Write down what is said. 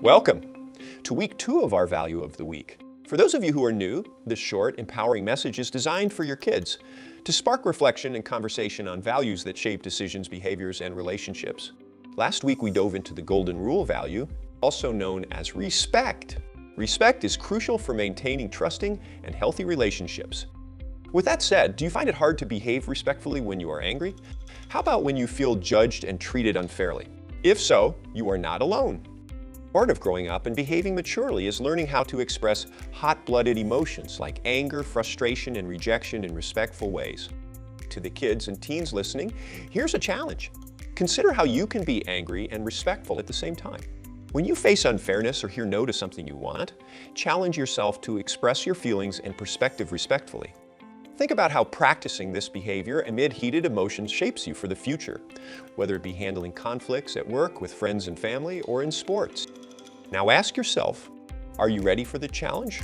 Welcome to week 2 of our Value of the Week. For those of you who are new, this short, empowering message is designed for your kids to spark reflection and conversation on values that shape decisions, behaviors, and relationships. Last week we dove into the golden rule value, also known as respect. Respect is crucial for maintaining trusting and healthy relationships. With that said, do you find it hard to behave respectfully when you are angry? How about when you feel judged and treated unfairly? If so, you are not alone. Part of growing up and behaving maturely is learning how to express hot-blooded emotions like anger, frustration, and rejection in respectful ways. To the kids and teens listening, here's a challenge. Consider how you can be angry and respectful at the same time. When you face unfairness or hear no to something you want, challenge yourself to express your feelings and perspective respectfully. Think about how practicing this behavior amid heated emotions shapes you for the future, whether it be handling conflicts at work, with friends and family, or in sports. Now ask yourself, are you ready for the challenge?